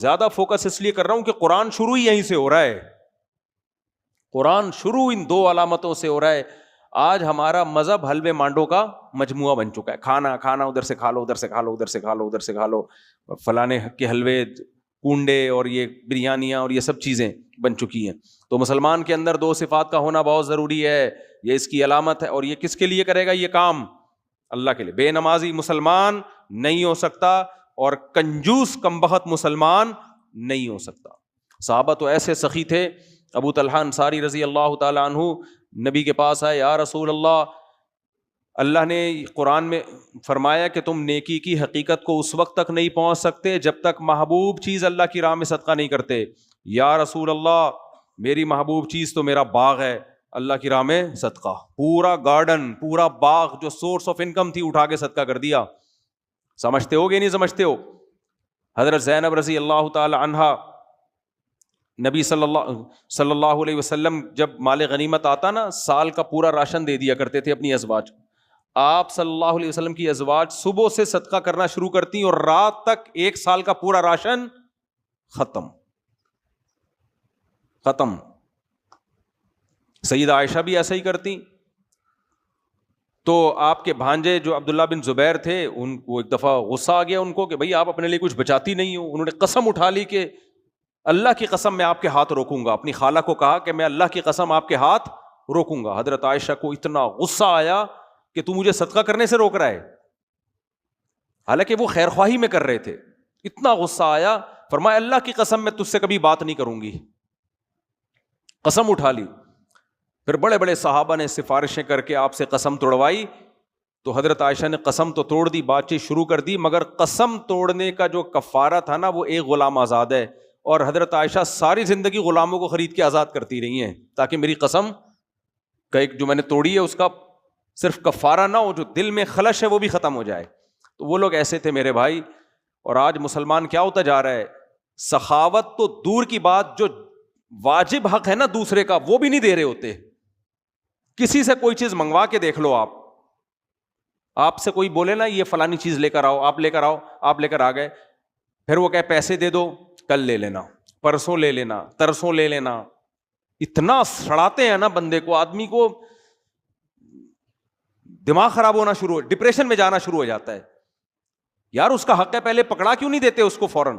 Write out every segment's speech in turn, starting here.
زیادہ فوکس اس لیے کر رہا ہوں کہ قرآن شروع ہی یہیں سے ہو رہا ہے. قرآن شروع ان دو علامتوں سے ہو رہا ہے. آج ہمارا مذہب حلوے مانڈو کا مجموعہ بن چکا ہے. کھانا کھانا ادھر سے کھا لو, ادھر سے کھا لو, ادھر سے کھا لو, ادھر سے کھا لو, فلانے کے حلوے, کنڈے اور یہ بریانیاں اور یہ سب چیزیں بن چکی ہیں. تو مسلمان کے اندر دو صفات کا ہونا بہت ضروری ہے, یہ اس کی علامت ہے. اور یہ کس کے لیے کرے گا یہ کام؟ اللہ کے لیے. بے نمازی مسلمان نہیں ہو سکتا اور کنجوس کمبخت مسلمان نہیں ہو سکتا. صحابہ تو ایسے سخی تھے. ابو طلحہ انصاری رضی اللہ تعالیٰ عنہ نبی کے پاس آئے, یا رسول اللہ, اللہ نے قرآن میں فرمایا کہ تم نیکی کی حقیقت کو اس وقت تک نہیں پہنچ سکتے جب تک محبوب چیز اللہ کی راہ میں صدقہ نہیں کرتے. یا رسول اللہ, میری محبوب چیز تو میرا باغ ہے, اللہ کی راہ میں صدقہ. پورا گارڈن, پورا باغ جو سورس آف انکم تھی اٹھا کے صدقہ کر دیا. سمجھتے ہو گے نہیں سمجھتے ہو؟ حضرت زینب رضی اللہ تعالی عنہا, نبی صلی اللہ علیہ وسلم جب مال غنیمت آتا نا, سال کا پورا راشن دے دیا کرتے تھے اپنی ازواج. آپ صلی اللہ علیہ وسلم کی ازواج صبح سے صدقہ کرنا شروع کرتی اور رات تک ایک سال کا پورا راشن ختم. سیدہ عائشہ بھی ایسا ہی کرتی. تو آپ کے بھانجے جو عبداللہ بن زبیر تھے, ان کو ایک دفعہ غصہ آ گیا ان کو کہ بھئی آپ اپنے لیے کچھ بچاتی نہیں ہو. انہوں نے قسم اٹھا لی کہ اللہ کی قسم میں آپ کے ہاتھ روکوں گا. اپنی خالہ کو کہا کہ میں اللہ کی قسم آپ کے ہاتھ روکوں گا. حضرت عائشہ کو اتنا غصہ آیا کہ تو مجھے صدقہ کرنے سے روک رہا ہے, حالانکہ وہ خیر خواہی میں کر رہے تھے. اتنا غصہ آیا, فرمایا اللہ کی قسم میں تجھ سے کبھی بات نہیں کروں گی. قسم اٹھا لی. پھر بڑے بڑے صحابہ نے سفارشیں کر کے آپ سے قسم توڑوائی, تو حضرت عائشہ نے قسم تو توڑ دی, بات چیت شروع کر دی, مگر قسم توڑنے کا جو کفارہ تھا نا وہ ایک غلام آزاد ہے. اور حضرت عائشہ ساری زندگی غلاموں کو خرید کے آزاد کرتی رہی ہیں تاکہ میری قسم کا ایک جو میں نے توڑی ہے اس کا صرف کفارہ نہ ہو, جو دل میں خلش ہے وہ بھی ختم ہو جائے. تو وہ لوگ ایسے تھے میرے بھائی. اور آج مسلمان کیا ہوتا جا رہا ہے, سخاوت تو دور کی بات, جو واجب حق ہے نا دوسرے کا وہ بھی نہیں دے رہے ہوتے. کسی سے کوئی چیز منگوا کے دیکھ لو, آپ سے کوئی بولے نا یہ فلانی چیز لے کر آؤ, آپ لے کر آؤ, آپ لے کر آ گئے, پھر وہ کہے پیسے دے دو, کل لے لینا, پرسوں لے لینا, ترسوں لے لینا. اتنا سڑاتے ہیں نا بندے کو, آدمی کو دماغ خراب ہونا شروع ہو, ڈپریشن میں جانا شروع ہو جاتا ہے. یار اس کا حق ہے, پہلے پکڑا کیوں نہیں دیتے اس کو فوراً؟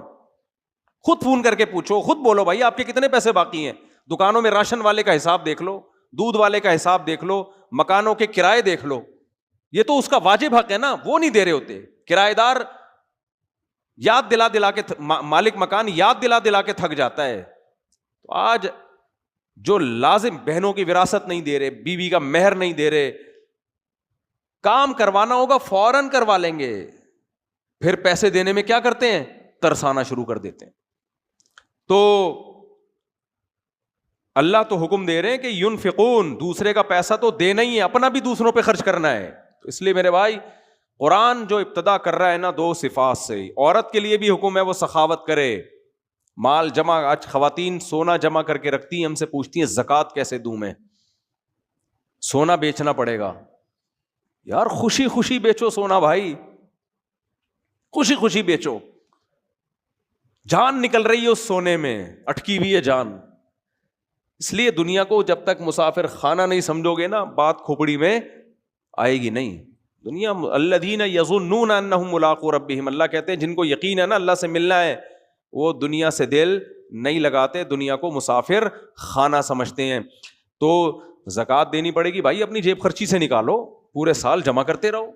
خود فون کر کے پوچھو, خود بولو بھائی آپ کے کتنے پیسے باقی ہیں. دکانوں میں راشن والے کا حساب دیکھ لو, دودھ والے کا حساب دیکھ لو, مکانوں کے کرائے دیکھ لو. یہ تو اس کا واجب حق ہے نا, وہ نہیں دے رہے ہوتے. کرایہ دار یاد دلا کے, مالک مکان یاد دلا کے تھک جاتا ہے. تو آج جو لازم بہنوں کی وراثت نہیں دے رہے, بیوی کا مہر نہیں دے رہے, کام کروانا ہوگا فوراً کروا لیں گے, پھر پیسے دینے میں کیا کرتے ہیں, ترسانا شروع کر دیتے ہیں. تو اللہ تو حکم دے رہے ہیں کہ ينفقون, دوسرے کا پیسہ تو دینا ہی ہے, اپنا بھی دوسروں پہ خرچ کرنا ہے. اس لیے میرے بھائی قرآن جو ابتدا کر رہا ہے نا دو صفات سے, عورت کے لیے بھی حکم ہے وہ سخاوت کرے, مال جمع. آج خواتین سونا جمع کر کے رکھتی ہیں, ہم سے پوچھتی ہیں زکوٰۃ کیسے دوں میں, سونا بیچنا پڑے گا. یار خوشی خوشی بیچو سونا بھائی, خوشی خوشی بیچو, جان نکل رہی ہے اس سونے میں, اٹکی ہوئی ہے جان. اس لیے دنیا کو جب تک مسافر خانہ نہیں سمجھو گے نا, بات کھوپڑی میں آئے گی نہیں. دنیا الذین یظنون انہم ملاقو ربہم, اللہ کہتے ہیں جن کو یقین ہے نا اللہ سے ملنا ہے, وہ دنیا سے دل نہیں لگاتے, دنیا کو مسافر خانہ سمجھتے ہیں. تو زکوٰۃ دینی پڑے گی بھائی, اپنی جیب خرچی سے نکالو, پورے سال جمع کرتے رہو.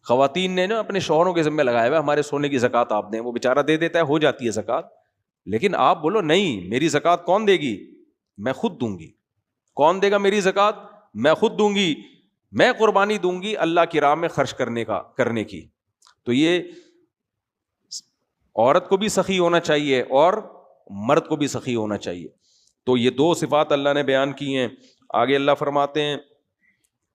خواتین نے نا اپنے شوہروں کے ذمہ لگایا ہوا ہمارے سونے کی زکوٰۃ آپ دیں, وہ بیچارہ دے دیتا ہے, ہو جاتی ہے زکوٰۃ. لیکن آپ بولو نہیں, میری زکوٰۃ کون دے گی, میں خود دوں گی. کون دے گا میری زکوٰۃ, میں خود دوں گی, میں قربانی دوں گی اللہ کی راہ میں خرچ کرنے کی. تو یہ عورت کو بھی سخی ہونا چاہیے اور مرد کو بھی سخی ہونا چاہیے. تو یہ دو صفات اللہ نے بیان کی ہیں. آگے اللہ فرماتے ہیں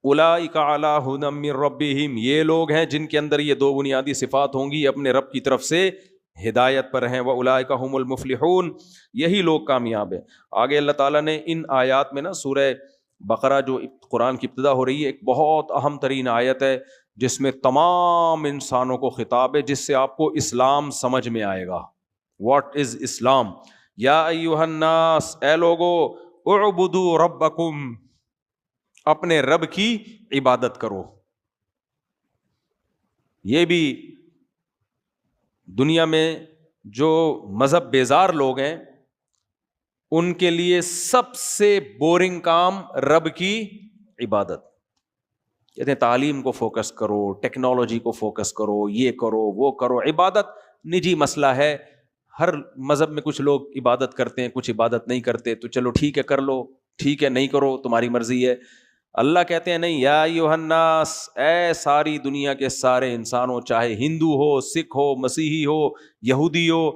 اولئک علی ھدی من ربہم, یہ لوگ ہیں جن کے اندر یہ دو بنیادی صفات ہوں گی, اپنے رب کی طرف سے ہدایت پر ہیں. واولئک ھم المفلحون, یہی لوگ کامیاب ہیں. آگے اللہ تعالیٰ نے ان آیات میں نا سورہ بقرہ جو قرآن کی ابتدا ہو رہی ہے, ایک بہت اہم ترین آیت ہے جس میں تمام انسانوں کو خطاب ہے, جس سے آپ کو اسلام سمجھ میں آئے گا. What is Islam? یا ایھا الناس، اے لوگو، اعبدوا ربکم، اپنے رب کی عبادت کرو. یہ بھی دنیا میں جو مذہب بیزار لوگ ہیں ان کے لیے سب سے بورنگ کام رب کی عبادت. کہتے ہیں تعلیم کو فوکس کرو، ٹیکنالوجی کو فوکس کرو، یہ کرو وہ کرو. عبادت نجی مسئلہ ہے. ہر مذہب میں کچھ لوگ عبادت کرتے ہیں، کچھ عبادت نہیں کرتے، تو چلو ٹھیک ہے کر لو، ٹھیک ہے نہیں کرو تمہاری مرضی ہے. اللہ کہتے ہیں نہیں، یا ایھا الناس، اے ساری دنیا کے سارے انسانوں، چاہے ہندو ہو، سکھ ہو، مسیحی ہو، یہودی ہو،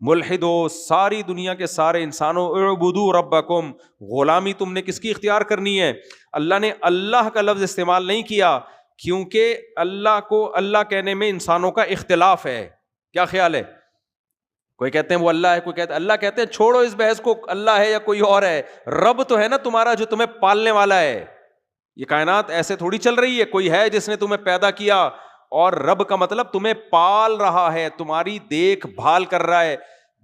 ملحد ہو، ساری دنیا کے سارے انسانوں، اعبدوا ربکم، غلامی تم نے کس کی اختیار کرنی ہے؟ اللہ نے اللہ کا لفظ استعمال نہیں کیا کیونکہ اللہ کو اللہ کہنے میں انسانوں کا اختلاف ہے. کیا خیال ہے؟ کوئی کہتے ہیں وہ اللہ ہے، کوئی کہتے ہیں اللہ. کہتے ہیں چھوڑو اس بحث کو، اللہ ہے یا کوئی اور ہے. رب تو ہے نا تمہارا جو تمہیں پالنے والا ہے. یہ کائنات ایسے تھوڑی چل رہی ہے. کوئی ہے جس نے تمہیں پیدا کیا، اور رب کا مطلب تمہیں پال رہا ہے، تمہاری دیکھ بھال کر رہا ہے.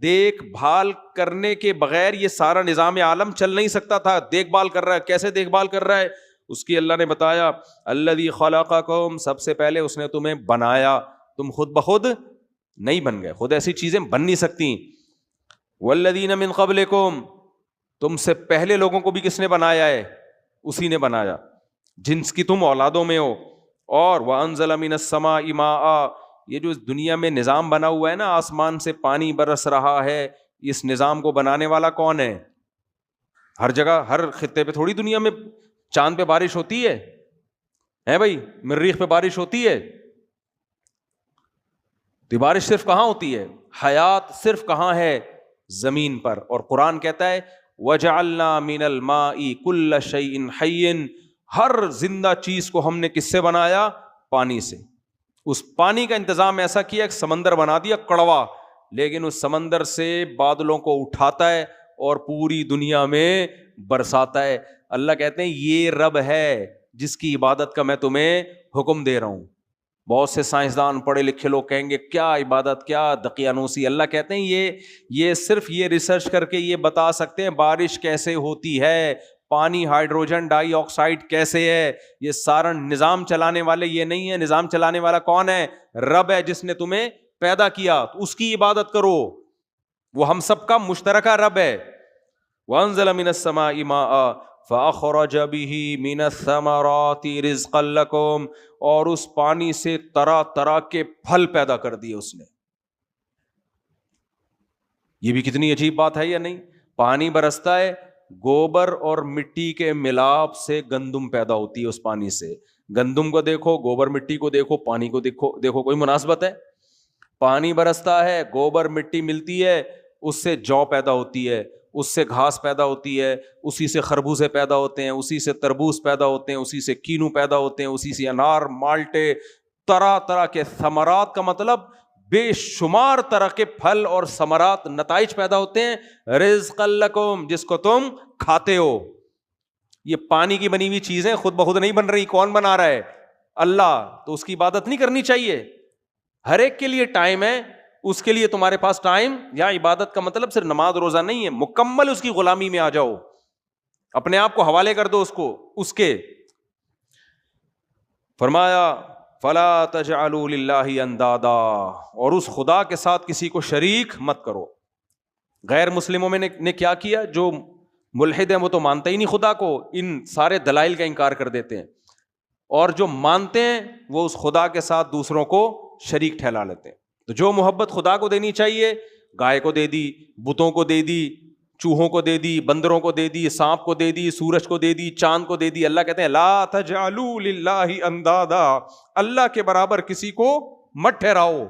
دیکھ بھال کرنے کے بغیر یہ سارا نظام عالم چل نہیں سکتا تھا. دیکھ بھال کر رہا ہے. کیسے دیکھ بھال کر رہا ہے؟ اس کی اللہ نے بتایا، الذی خلقکم، سب سے پہلے اس نے تمہیں بنایا. تم خود بخود نہیں بن گئے، خود ایسی چیزیں بن نہیں سکتی. والذین من قبلکم، تم سے پہلے لوگوں کو بھی کس نے بنایا ہے؟ اسی نے بنایا جنس کی تم اولادوں میں ہو. اور وانزل من السماء ماء، یہ جو اس دنیا میں نظام بنا ہوا ہے نا، آسمان سے پانی برس رہا ہے، اس نظام کو بنانے والا کون ہے؟ ہر جگہ ہر خطے پہ تھوڑی دنیا میں چاند پہ بارش ہوتی ہے بھائی، مریخ پہ بارش ہوتی ہے. تو بارش صرف کہاں ہوتی ہے؟ حیات صرف کہاں ہے؟ زمین پر. اور قرآن کہتا ہے وَجَعَلْنَا مِنَ الْمَاءِ كُلَّ شَيْءٍ حَيٍّ، ہر زندہ چیز کو ہم نے کس سے بنایا؟ پانی سے. اس پانی کا انتظام ایسا کیا کہ سمندر بنا دیا کڑوا، لیکن اس سمندر سے بادلوں کو اٹھاتا ہے اور پوری دنیا میں برساتا ہے. اللہ کہتے ہیں یہ رب ہے جس کی عبادت کا میں تمہیں حکم دے رہا ہوں. بہت سے سائنسدان پڑھے لکھے لوگ کہیں گے کیا عبادت، کیا دقیانوسی. اللہ کہتے ہیں یہ صرف یہ ریسرچ کر کے یہ بتا سکتے ہیں بارش کیسے ہوتی ہے، پانی ہائیڈروجن ڈائی آکسائڈ کیسے ہے. یہ سارا نظام چلانے والے یہ نہیں ہے. نظام چلانے والا کون ہے؟ رب ہے جس نے تمہیں پیدا کیا. تو اس کی عبادت کرو، وہ ہم سب کا مشترکہ رب ہے. وَأَنزَلَ مِنَ السَّمَاءِ مَاءً فَأَخْرَجَ بِهِ مِنَ الثَّمَرَاتِ رِزْقًا لَكُمْ، اور اس پانی سے طرح طرح کے پھل پیدا کر دیے اس نے. یہ بھی کتنی عجیب بات ہے یا نہیں؟ پانی برستا ہے، گوبر اور مٹی کے ملاپ سے گندم پیدا ہوتی ہے اس پانی سے. گندم کو دیکھو، گوبر مٹی کو دیکھو، پانی کو دیکھو کوئی مناسبت ہے؟ پانی برستا ہے، گوبر مٹی ملتی ہے، اس سے جو پیدا ہوتی ہے، اس سے گھاس پیدا ہوتی ہے، اسی سے خربوزے پیدا ہوتے ہیں، اسی سے تربوز پیدا ہوتے ہیں، اسی سے کینو پیدا ہوتے ہیں، اسی سے انار، مالٹے، طرح طرح کے ثمرات کا مطلب بے شمار طرح کے پھل اور ثمرات، نتائج پیدا ہوتے ہیں. رزقا لکم، جس کو تم کھاتے ہو. یہ پانی کی بنی ہوئی چیزیں خود بخود نہیں بن رہی. کون بنا رہا ہے؟ اللہ. تو اس کی عبادت نہیں کرنی چاہیے؟ ہر ایک کے لیے ٹائم ہے، اس کے لیے تمہارے پاس ٹائم. یا عبادت کا مطلب صرف نماز روزہ نہیں ہے، مکمل اس کی غلامی میں آ جاؤ، اپنے آپ کو حوالے کر دو اس کے. فرمایا فلا تجعلوا للہ اندادا، اور اس خدا کے ساتھ کسی کو شریک مت کرو. غیر مسلموں میں نے کیا کیا؟ جو ملحد ہیں وہ تو مانتے ہی نہیں خدا کو، ان سارے دلائل کا انکار کر دیتے ہیں. اور جو مانتے ہیں وہ اس خدا کے ساتھ دوسروں کو شریک ٹھہرا لیتے ہیں. تو جو محبت خدا کو دینی چاہیے، گائے کو دے دی، بتوں کو دے دی، چوہوں کو دے دی، بندروں کو دے دی، سانپ کو دے دی، سورج کو دے دی، چاند کو دے دی. اللہ کہتے ہیں لا تجعلوا للہ اندادا، اللہ کے برابر کسی کو مت ٹھہراؤ.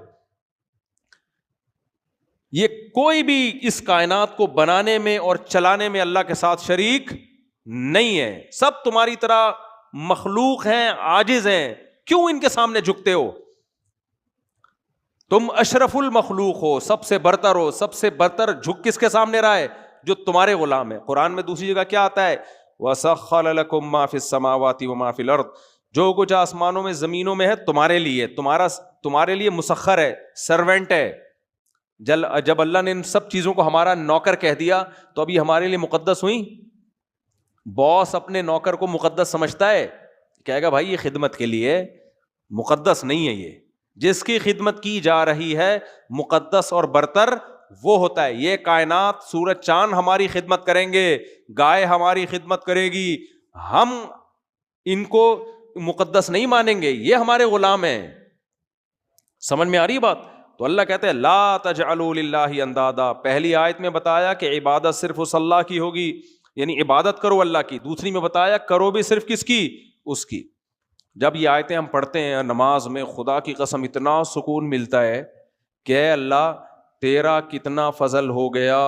یہ کوئی بھی اس کائنات کو بنانے میں اور چلانے میں اللہ کے ساتھ شریک نہیں ہے. سب تمہاری طرح مخلوق ہیں، عاجز ہیں. کیوں ان کے سامنے جھکتے ہو؟ تم اشرف المخلوق ہو، سب سے برتر ہو. سب سے برتر جھک کس کے سامنے رہا ہے؟ جو تمہارے غلام ہے. قرآن میں دوسری جگہ کیا آتا ہے؟ وَسَخَّرَ لَكُم مَّا فِي السَّمَاوَاتِ وَمَا فِي الْأَرْضِ، جو کچھ آسمانوں میں زمینوں میں ہے تمہارے لیے، تمہارے لیے مسخر ہے، سرونٹ ہے. جب اللہ نے ان سب چیزوں کو ہمارا نوکر کہہ دیا تو ابھی ہمارے لیے مقدس ہوئی؟ باس اپنے نوکر کو مقدس سمجھتا ہے؟ کہے گا بھائی یہ خدمت کے لیے، مقدس نہیں ہے یہ. جس کی خدمت کی جا رہی ہے مقدس اور برتر وہ ہوتا ہے. یہ کائنات، سورج چاند ہماری خدمت کریں گے، گائے ہماری خدمت کرے گی، ہم ان کو مقدس نہیں مانیں گے، یہ ہمارے غلام ہیں. سمجھ میں آ رہی بات؟ تو اللہ کہتے ہیں لا تجعلوا للہ اندادا. پہلی آیت میں بتایا کہ عبادت صرف اس اللہ کی ہوگی، یعنی عبادت کرو اللہ کی. دوسری میں بتایا کرو بھی صرف کس کی؟ اس کی. جب یہ آیتیں ہم پڑھتے ہیں نماز میں، خدا کی قسم اتنا سکون ملتا ہے کہ اے اللہ تیرا کتنا فضل ہو گیا.